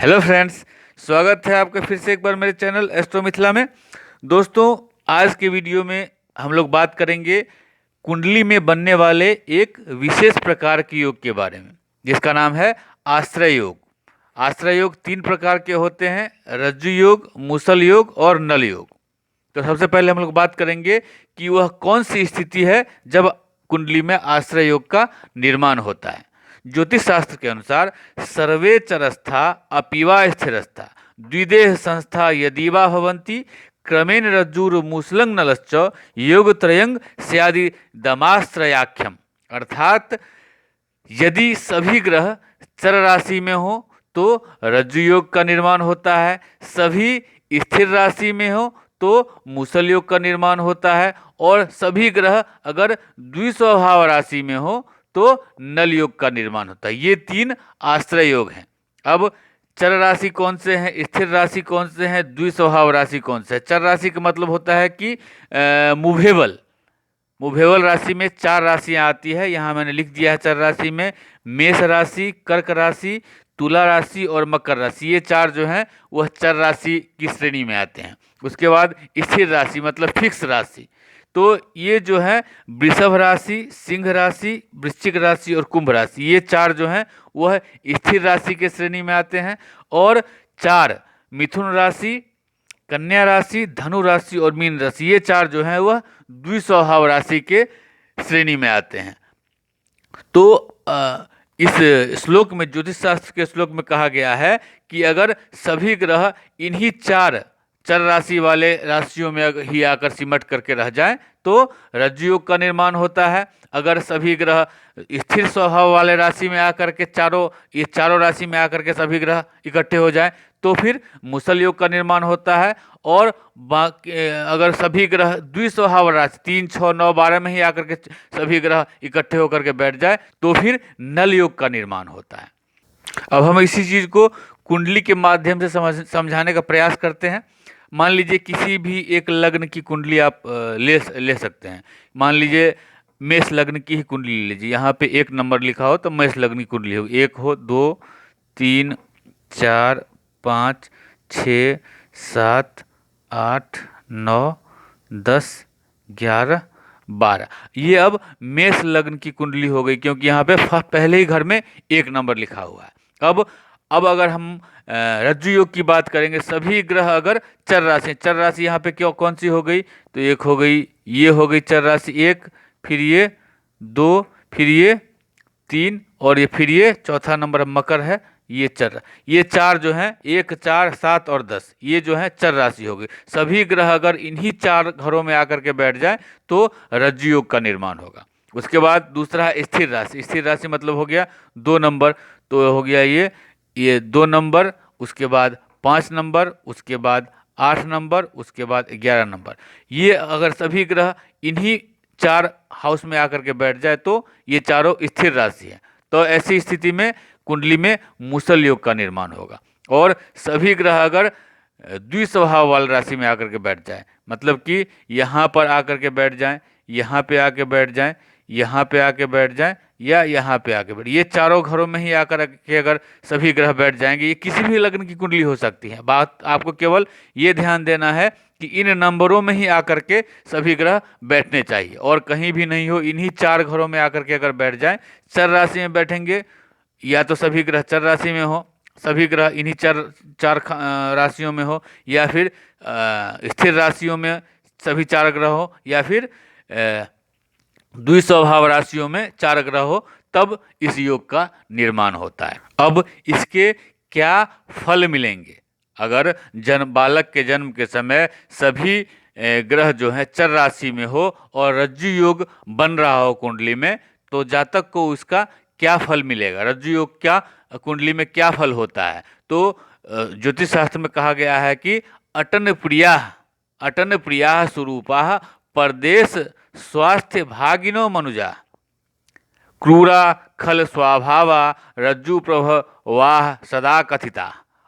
Hello friends, स्वागत है आपका फिर से एक बार मेरे चैनल एस्ट्रो मिथिला में। दोस्तों, आज के वीडियो में हम लोग बात करेंगे कुंडली में बनने वाले एक विशेष प्रकार के योग के बारे में, जिसका नाम है आश्रय योग। आश्रय योग 3 प्रकार के होते हैं: रज्जु योग, मूसल योग और नल योग। तो सबसे पहले हम लोग बात करेंगे कि वह कौन सी स्थिति है जब कुंडली में आश्रय योग का निर्माण होता है। ज्योतिष शास्त्र के अनुसार सर्वे चरस्था अपीवा स्थिरस्था द्विदेह संस्था यदीवा भवन्ति क्रमेण रज्जुर्मूसलं नलश्च योग त्रयंग स्यादि दमाश्रयाख्यम। अर्थात यदि सभी ग्रह चर राशि में हो तो रज्जु योग का निर्माण होता है, सभी स्थिर राशि में हो तो मूसल योग का निर्माण होता है, और सभी ग्रह अगर द्विस्वभाव राशि में हो तो नल योग का निर्माण होता है। ये 3 आश्रय योग हैं। अब चर राशि कौन से हैं, स्थिर राशि कौन से हैं, द्विस्वभाव राशि कौन से है। चर राशि का मतलब होता है कि मूवेबल राशि में 4 राशियां आती है। यहाँ मैंने लिख दिया है चर राशि में मेष राशि, कर्क राशि, तुला राशि और मकर राशि। ये 4 जो हैं वह चर राशि की श्रेणी में आते हैं। उसके बाद स्थिर राशि मतलब फिक्स राशि, तो ये जो है वृषभ राशि, सिंह राशि, वृश्चिक राशि और कुंभ राशि, ये 4 जो हैं वह स्थिर राशि के श्रेणी में आते हैं। और 4 मिथुन राशि, कन्या राशि, धनु राशि और मीन राशि, ये 4 जो हैं वह द्विस्वभाव राशि के श्रेणी में आते हैं। तो इस श्लोक में, ज्योतिष शास्त्र के श्लोक में कहा गया है कि अगर सभी ग्रह इन्हीं 4 चर राशि वाले राशियों में ही आकर सिमट करके रह जाएं तो रज्जु योग का निर्माण होता है। अगर सभी ग्रह स्थिर स्वभाव वाले राशि में आकर के ये चारों राशि में आकर के सभी ग्रह इकट्ठे हो जाएं तो फिर मूसल योग का निर्माण होता है। और बाकी अगर सभी ग्रह द्विस्वभाव राशि 3, 6, 9, 12 में ही आकर के सभी ग्रह इकट्ठे होकर के बैठ जाए तो फिर नल योग का निर्माण होता है। अब हम इसी चीज़ को कुंडली के माध्यम से समझाने का प्रयास करते हैं। मान लीजिए किसी भी एक लग्न की कुंडली आप ले सकते हैं। मान लीजिए मेष लग्न की ही कुंडली ले लीजिए। यहाँ पे 1 नंबर लिखा हो तो मेष लग्न की कुंडली हो, 1 हो, 2, 3, 4, 5, 6, 7, 8, 9, 10, 11, 12। ये अब मेष लग्न की कुंडली हो गई, क्योंकि यहाँ पे पहले ही घर में 1 नंबर लिखा हुआ है। अब अगर हम रज्जु योग की बात करेंगे, सभी ग्रह अगर चर राशि यहाँ पे क्यों कौन सी हो गई, तो 1 हो गई, ये हो गई चर राशि 1, फिर ये 2, फिर ये 3 और फिर ये चौथा नंबर मकर है, ये 4 जो हैं 1, 4, 7 और 10, ये जो है चर राशि हो गई। सभी ग्रह अगर इन्हीं 4 घरों में आकर के बैठ जाए तो रज्जु योग का निर्माण होगा। उसके बाद दूसरा है स्थिर राशि। स्थिर राशि मतलब हो गया 2 नंबर, तो हो गया ये 2 नंबर, उसके बाद 5 नंबर, उसके बाद 8 नंबर, उसके बाद 11 नंबर। ये अगर सभी ग्रह इन्हीं 4 हाउस में आकर के बैठ जाए तो ये चारों स्थिर राशि है। तो ऐसी स्थिति में कुंडली में मूसल योग का निर्माण होगा। और सभी ग्रह अगर द्विस्वभाव वाली राशि में आकर के बैठ जाए, मतलब कि यहाँ पर आकर के बैठ जाएं, यहाँ पे आके बैठ जाएं, यहाँ पे आके बैठ जाएं या यहाँ पे आके बैठ, ये चारों घरों में ही आकर के अगर सभी ग्रह बैठ जाएंगे, ये किसी भी लग्न की कुंडली हो सकती है। बात आपको केवल ये ध्यान देना है कि इन नंबरों में ही आकर के सभी ग्रह बैठने चाहिए और कहीं भी नहीं हो, इन्हीं 4 घरों में आकर के अगर बैठ जाएं। चर राशि में बैठेंगे या तो सभी ग्रह चर राशि में हो, सभी ग्रह इन्हीं चार राशियों में हो, या फिर स्थिर राशियों में सभी 4 ग्रह हो, या फिर द्विस्वभाव राशियों में 4 ग्रह हो, तब इस योग का निर्माण होता है। अब इसके क्या फल मिलेंगे? अगर बालक के जन्म के समय सभी ग्रह जो है चर राशि में हो और रज्जु योग बन रहा हो कुंडली में, तो जातक को उसका क्या फल मिलेगा? रज्जु योग क्या कुंडली में क्या फल होता है? तो ज्योतिष शास्त्र में कहा गया है कि अटन प्रिया स्वरूपा परदेश स्वास्थ्य भागिनो मनुजा क्रूरा खल स्वभावा रज्जु प्रभवाह सदा कथिता।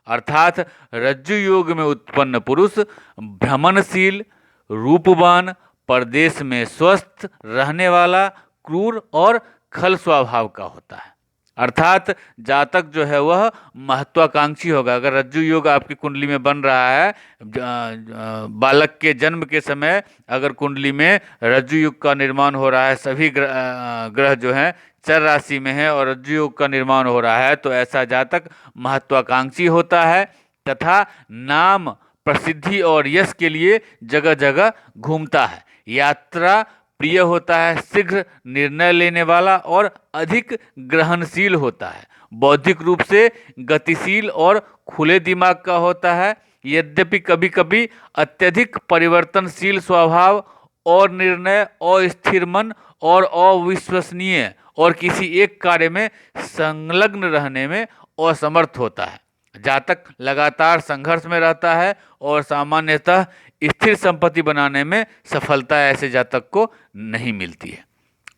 अर्थात रज्जु योग में उत्पन्न पुरुष भ्रमणशील, रूपवान, परदेश में स्वस्थ रहने वाला, क्रूर और खल स्वभाव का होता है। अर्थात जातक जो है वह महत्वाकांक्षी होगा। अगर रज्जु योग आपकी कुंडली में बन रहा है, बालक के जन्म के समय अगर कुंडली में रज्जु योग का निर्माण हो रहा है, सभी ग्रह जो हैं चर राशि में है और रज्जु योग का निर्माण हो रहा है, तो ऐसा जातक महत्वाकांक्षी होता है तथा नाम, प्रसिद्धि और यश के लिए जगह जगह घूमता है। यात्रा प्रिय होता है, शीघ्र निर्णय लेने वाला और अधिक ग्रहणशील होता है। बौद्धिक रूप से गतिशील और खुले दिमाग का होता है। यद्यपि कभी कभी अत्यधिक परिवर्तनशील स्वभाव और निर्णय, अस्थिर मन और अविश्वसनीय और किसी एक कार्य में संलग्न रहने में असमर्थ होता है। जातक लगातार संघर्ष में रहता है और सामान्यतः स्थिर संपत्ति बनाने में सफलता ऐसे जातक को नहीं मिलती है।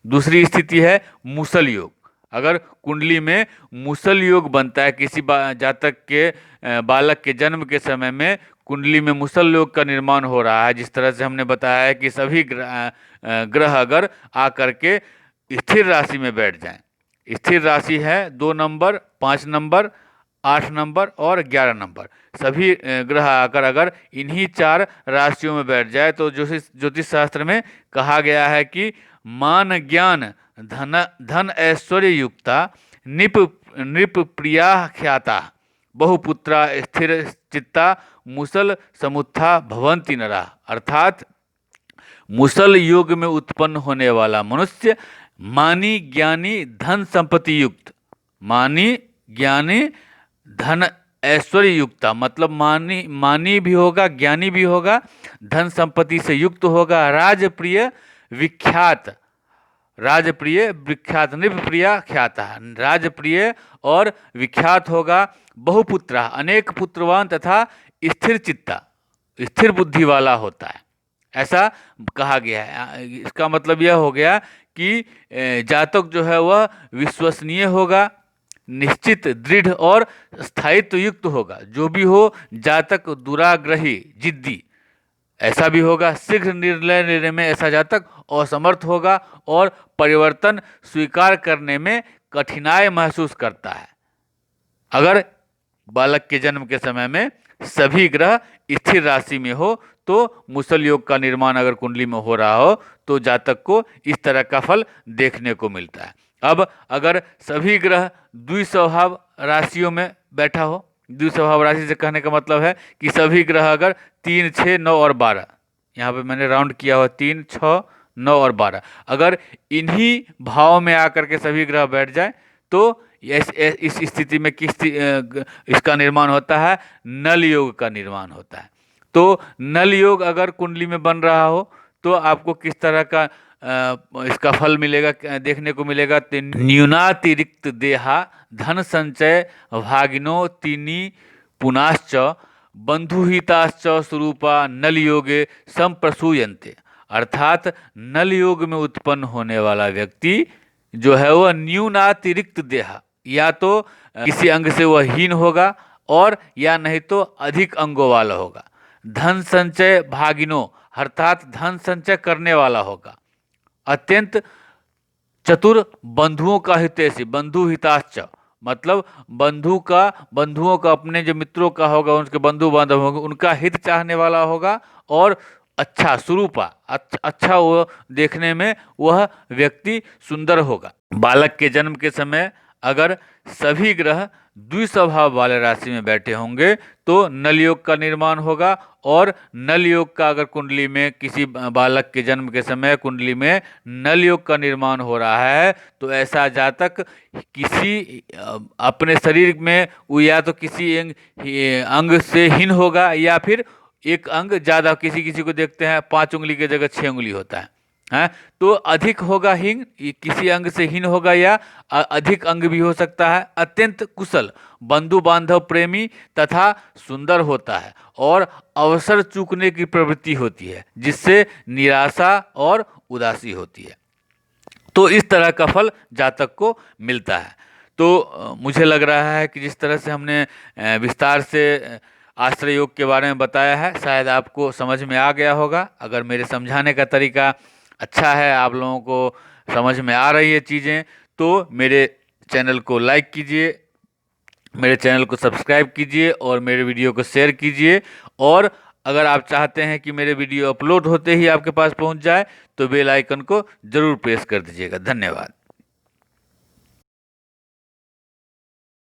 दूसरी स्थिति है मूसल योग। अगर कुंडली में मूसल योग बनता है, किसी जातक के बालक के जन्म के समय में कुंडली में मूसल योग का निर्माण हो रहा है, जिस तरह से हमने बताया है कि सभी ग्रह अगर आकर के स्थिर राशि में बैठ जाएं, स्थिर राशि है 2 नंबर, 5 नंबर, 8 नंबर और 11 नंबर, सभी ग्रह आकर अगर इन्हीं 4 राशियों में बैठ जाए तो ज्योतिष शास्त्र में कहा गया है कि मान ज्ञान धन ऐश्वर्य युक्ता नृप प्रिया ख्याता बहुपुत्रा स्थिर चित्ता मुसल समुत्था भवंती नरा। अर्थात मुसल योग में उत्पन्न होने वाला मनुष्य मानी ज्ञानी धन संपत्ति युक्त, मानी ज्ञानी धन ऐश्वर्य युक्ता, मतलब मानी भी होगा, ज्ञानी भी होगा, धन संपत्ति से युक्त होगा, राजप्रिय विख्यात, राजप्रिय विख्यात, नृपप्रिया ख्याता, राजप्रिय और विख्यात होगा, बहुपुत्रा अनेक पुत्रवान तथा स्थिर चित्ता, स्थिर बुद्धि वाला होता है, ऐसा कहा गया है। इसका मतलब यह हो गया कि जातक जो है वह विश्वसनीय होगा, निश्चित, दृढ़ और स्थायित्व युक्त होगा। जो भी हो, जातक दुराग्रही, जिद्दी ऐसा भी होगा। शीघ्र निर्णय लेने में ऐसा जातक असमर्थ होगा और परिवर्तन स्वीकार करने में कठिनाई महसूस करता है। अगर बालक के जन्म के समय में सभी ग्रह स्थिर राशि में हो तो मूसल योग का निर्माण अगर कुंडली में हो रहा हो तो जातक को इस तरह का फल देखने को मिलता है। अब अगर सभी ग्रह द्विस्वभाव राशियों में बैठा हो, द्विस्वभाव राशि से कहने का मतलब है कि सभी ग्रह अगर 3, 6, 9 और 12, यहाँ पे मैंने राउंड किया हुआ 3, 6, 9 और 12, अगर इन्हीं भाव में आकर के सभी ग्रह बैठ जाए तो इस स्थिति में इसका निर्माण होता है, नल योग का निर्माण होता है। तो नल योग अगर कुंडली में बन रहा हो तो आपको किस तरह का इसका फल मिलेगा, देखने को मिलेगा। न्यूनातिरिक्त देहा धन संचय भागिनो तीनी पुनाश्च बंधुहिताश्च स्वरूपा नल योगे संप्रसूयन्ते। अर्थात नल योग में उत्पन्न होने वाला व्यक्ति जो है वह न्यूनातिरिक्त देहा, या तो किसी अंग से वह हीन होगा और या नहीं तो अधिक अंगों वाला होगा। धन संचय भागिनो अर्थात धन संचय करने वाला होगा। अत्यंत चतुर, बंधुओं का हितैषी, बंधु हिताश्च मतलब बंधुओं का अपने जो मित्रों का होगा, उनके बंधु बांधव होंगे, उनका हित चाहने वाला होगा। और अच्छा स्वरूपा, अच्छा वो देखने में वह व्यक्ति सुंदर होगा। बालक के जन्म के समय अगर सभी ग्रह द्विस्वभाव वाले राशि में बैठे होंगे तो नल योग का निर्माण होगा। और नल योग का अगर कुंडली में किसी बालक के जन्म के समय कुंडली में नल योग का निर्माण हो रहा है तो ऐसा जातक किसी अपने शरीर में या तो किसी अंग से हीन होगा या फिर एक अंग ज़्यादा, किसी को देखते हैं 5 उंगली की जगह 6 उंगली होता है, तो अधिक होगा हीन, किसी अंग से हीन होगा या अधिक अंग भी हो सकता है। अत्यंत कुशल, बंधु बांधव प्रेमी तथा सुंदर होता है और अवसर चूकने की प्रवृत्ति होती है जिससे निराशा और उदासी होती है। तो इस तरह का फल जातक को मिलता है। तो मुझे लग रहा है कि जिस तरह से हमने विस्तार से आश्रय योग के बारे में बताया है शायद आपको समझ में आ गया होगा। अगर मेरे समझाने का तरीका अच्छा है, आप लोगों को समझ में आ रही है चीज़ें, तो मेरे चैनल को लाइक कीजिए, मेरे चैनल को सब्सक्राइब कीजिए और मेरे वीडियो को शेयर कीजिए। और अगर आप चाहते हैं कि मेरे वीडियो अपलोड होते ही आपके पास पहुंच जाए तो बेल आइकन को ज़रूर प्रेस कर दीजिएगा। धन्यवाद।